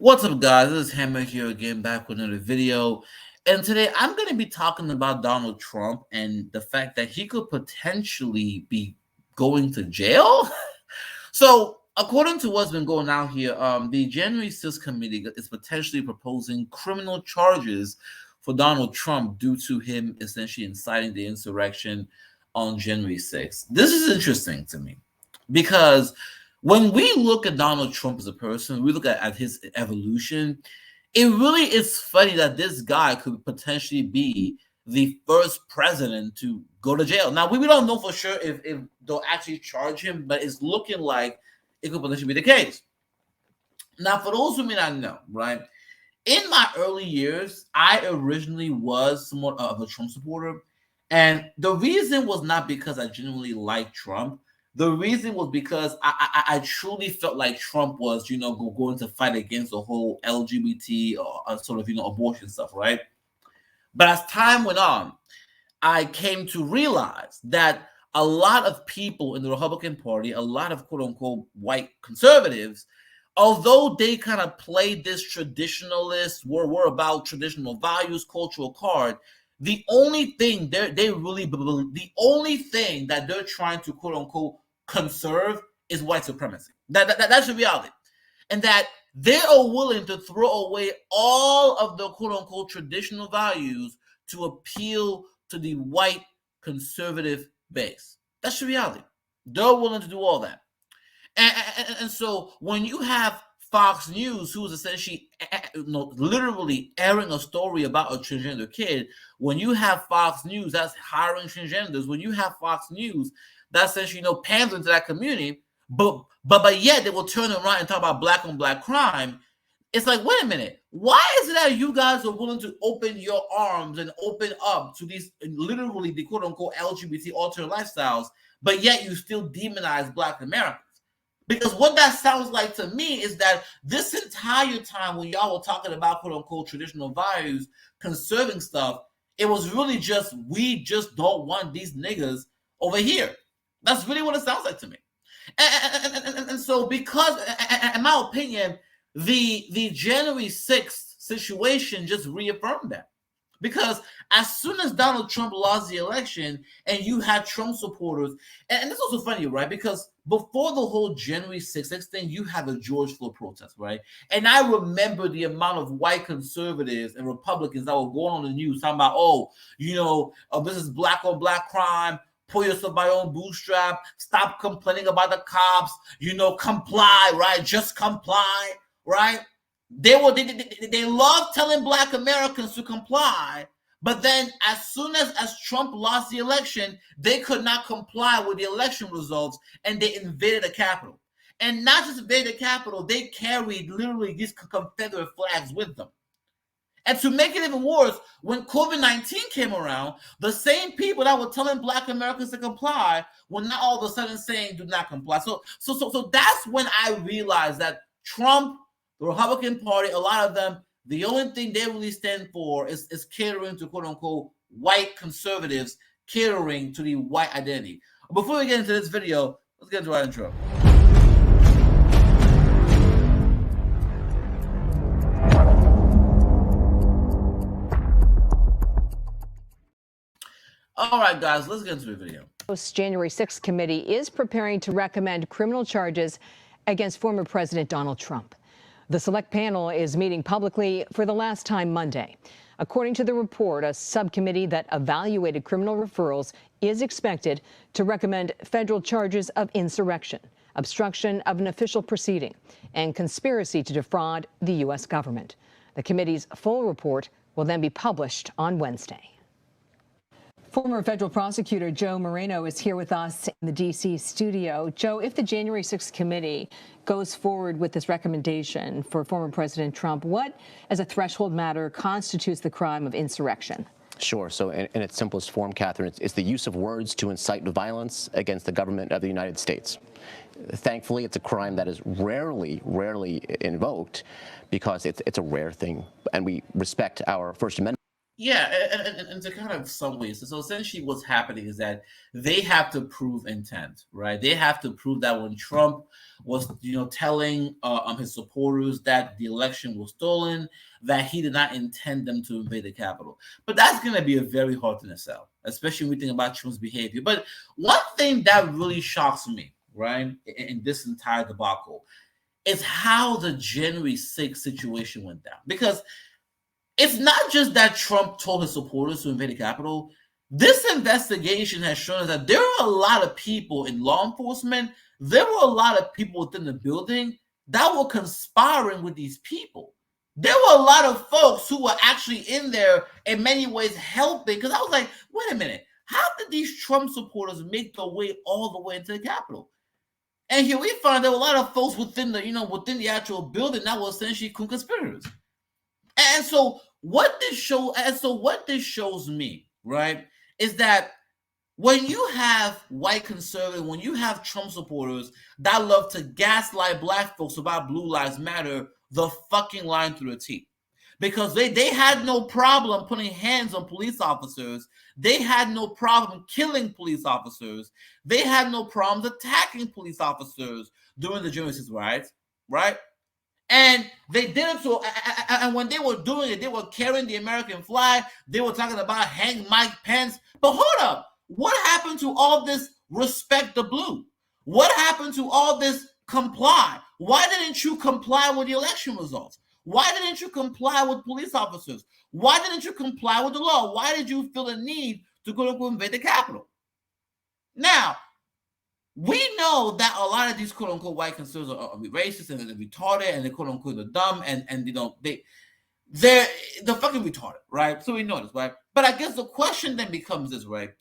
What's up, guys? This is Hammer here again, back with another video. And today I'm going to be talking about Donald Trump and the fact that he could potentially be going to jail. So, according to what's been going on here, the January 6th committee is potentially proposing criminal charges for Donald Trump due to him essentially inciting the insurrection on January 6th. This is interesting to me because when we look at Donald Trump as a person, we look at his evolution. It really is funny that this guy could potentially be the first president to go to jail. Now, we don't know for sure if they'll actually charge him, but it's looking like it could potentially be the case. Now, for those who may not know, right, in my early years, I originally was somewhat of a Trump supporter. And the reason was not because I genuinely liked Trump. The reason was because I truly felt like Trump was, going to fight against the whole LGBT or sort of, abortion stuff, right? But as time went on, I came to realize that a lot of people in the Republican Party, a lot of quote unquote white conservatives, although they kind of played this traditionalist, we're about traditional values, cultural card, the only thing the only thing that they're trying to quote unquote conserve is white supremacy. That's the reality. And that they are willing to throw away all of the quote unquote traditional values to appeal to the white conservative base. That's the reality. They're willing to do all that. And so when you have Fox News, who is essentially literally airing a story about a transgender kid, when you have Fox News that's hiring transgenders, when you have Fox News that's essentially pandering to that community, but yet they will turn around and talk about black on black crime. It's like, wait a minute, why is it that you guys are willing to open your arms and open up to these literally the quote unquote LGBT alternate lifestyles, but yet you still demonize black Americans? Because what that sounds like to me is that this entire time when y'all were talking about quote unquote traditional values, conserving stuff, it was really just, we just don't want these niggas over here. That's really what it sounds like to me. And so because, in my opinion, the January 6th situation just reaffirmed that. Because as soon as Donald Trump lost the election and you had Trump supporters, and it's also funny, right? Because before the whole January 6th thing, you had the George Floyd protest, right? And I remember the amount of white conservatives and Republicans that were going on the news talking about, this is black on black crime. Pull yourself by your own bootstrap. Stop complaining about the cops. Comply, right? Just comply, right? They love telling black Americans to comply, but then as soon as Trump lost the election, they could not comply with the election results and they invaded the Capitol. And not just invaded the Capitol, they carried literally these Confederate flags with them. And to make it even worse, when COVID-19 came around, the same people that were telling black Americans to comply were not all of a sudden saying do not comply. So that's when I realized that Trump, the Republican Party, a lot of them, the only thing they really stand for is catering to quote unquote white conservatives, catering to the white identity. Before we get into this video, let's get into our intro. All right, guys, let's get into the video. January 6th committee is preparing to recommend criminal charges against former President Donald Trump. The select panel is meeting publicly for the last time Monday. According to the report, a subcommittee that evaluated criminal referrals is expected to recommend federal charges of insurrection, obstruction of an official proceeding, and conspiracy to defraud the U.S. government. The committee's full report will then be published on Wednesday. Former federal prosecutor Joe Moreno is here with us in the D.C. studio. Joe, if the January 6th committee goes forward with this recommendation for former President Trump, what, as a threshold matter, constitutes the crime of insurrection? Sure. So in its simplest form, Catherine, it's the use of words to incite violence against the government of the United States. Thankfully, it's a crime that is rarely invoked because it's a rare thing, and we respect our First Amendment. Yeah, and to kind of some ways. So essentially, what's happening is that they have to prove intent, right? They have to prove that when Trump was, telling his supporters that the election was stolen, that he did not intend them to invade the Capitol. But that's going to be a very hard thing to sell, especially when we think about Trump's behavior. But one thing that really shocks me, right, in this entire debacle, is how the January 6th situation went down. Because it's not just that Trump told his supporters to invade the Capitol. This investigation has shown us that there are a lot of people in law enforcement, there were a lot of people within the building that were conspiring with these people. There were a lot of folks who were actually in there in many ways helping. Because I was like, wait a minute, how did these Trump supporters make their way all the way into the Capitol? And here we find there were a lot of folks within the actual building that were essentially conspirators. And so what this shows me, right, is that when you have white conservatives, when you have Trump supporters that love to gaslight black folks about Blue Lives Matter, the fucking line through the teeth. Because they had no problem putting hands on police officers. They had no problem killing police officers. They had no problem attacking police officers during the January 6th riots, right? And they did it so, and when they were doing it, they were carrying the American flag. They were talking about hang Mike Pence. But hold up, what happened to all this respect the blue? What happened to all this comply? Why didn't you comply with the election results? Why didn't you comply with police officers? Why didn't you comply with the law? Why did you feel the need to go to invade the Capitol? Now, we know that a lot of these quote unquote white conservatives are racist and they're retarded and they quote unquote are dumb and they're fucking retarded, right? So we know this, right? But I guess the question then becomes this, right?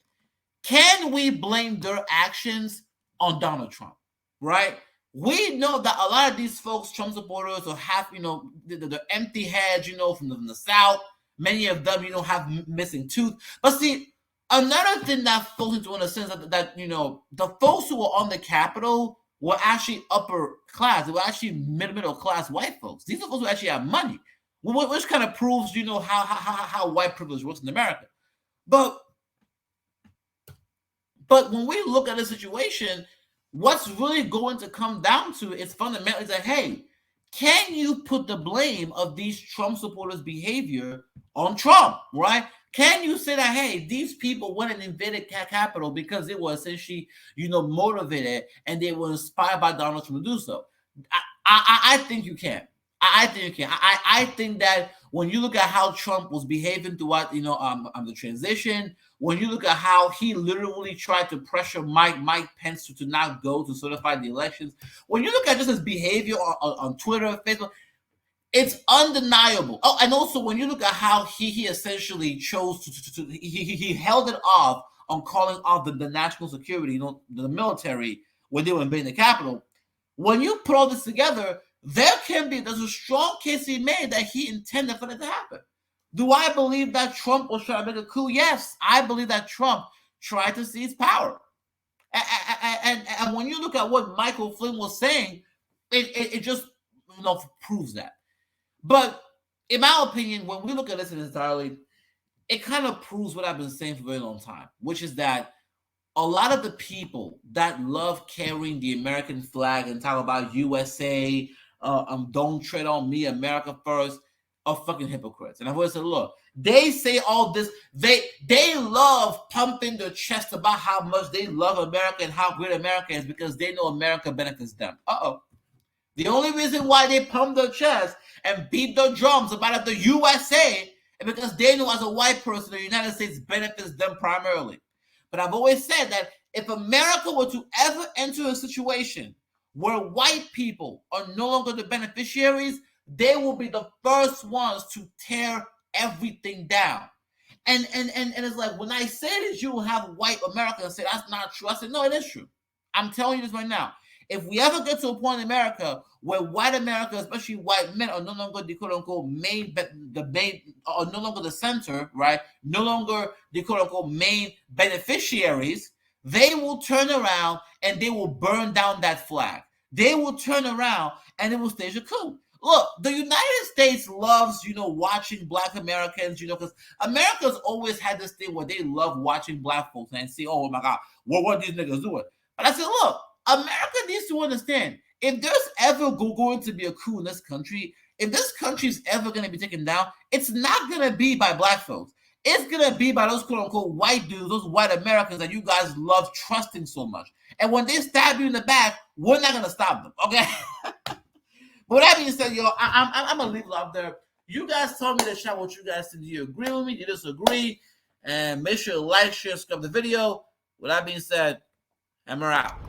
Can we blame their actions on Donald Trump, right? We know that a lot of these folks, Trump supporters, or have, the empty heads, from the South. Many of them, have missing tooth. But see, another thing that folks need to understand is that the folks who were on the Capitol were actually upper class. They were actually middle class white folks. These are folks who actually have money, which kind of proves, how white privilege works in America. But when we look at the situation, what's really going to come down to is fundamentally that, hey, can you put the blame of these Trump supporters' behavior on Trump, right? Can you say that, hey, these people went and invaded Capitol because they were essentially, motivated and they were inspired by Donald Trump to do so? I think you can. I think you can. I think that when you look at how Trump was behaving throughout, the transition, when you look at how he literally tried to pressure Mike Pence to not go to certify the elections, when you look at just his behavior on Twitter, Facebook, it's undeniable. Oh, and also when you look at how he essentially chose he held it off on calling off the national security, the military when they were invading the Capitol. When you put all this together, there's a strong case he made that he intended for that to happen. Do I believe that Trump was trying to make a coup? Yes, I believe that Trump tried to seize power. And when you look at what Michael Flynn was saying, it just proves that. But in my opinion, when we look at this entirely, it kind of proves what I've been saying for a very long time, which is that a lot of the people that love carrying the American flag and talk about USA, don't tread on me, America first, are fucking hypocrites. And I've always said, look, they say all this, they love pumping their chest about how much they love America and how great America is because they know America benefits them. The only reason why they pump their chest and beat their drums about the USA is because they know as a white person the United States benefits them primarily. But I've always said that if America were to ever enter a situation where white people are no longer the beneficiaries, they will be the first ones to tear everything down. And it's like when I say this, you will have white Americans say that's not true. I said, no, it is true. I'm telling you this right now. If we ever get to a point in America where white America, especially white men, are no longer the quote unquote or no longer the center, right? No longer the quote unquote main beneficiaries, they will turn around and they will burn down that flag. They will turn around and it will stage a coup. Look, the United States loves, watching Black Americans, because America's always had this thing where they love watching Black folks and say, oh my God, what are these niggas doing? But I said, look, America needs to understand, if there's ever going to be a coup in this country, if this country's ever going to be taken down, it's not going to be by Black folks. It's going to be by those quote-unquote white dudes, those white Americans that you guys love trusting so much. And when they stab you in the back, we're not going to stop them, okay? But with that being said, I'm going to leave it out there. You guys tell me in the chat what you guys think. Do you agree with me? Do you disagree? And make sure to like, share, subscribe the video. With that being said, Hammer out.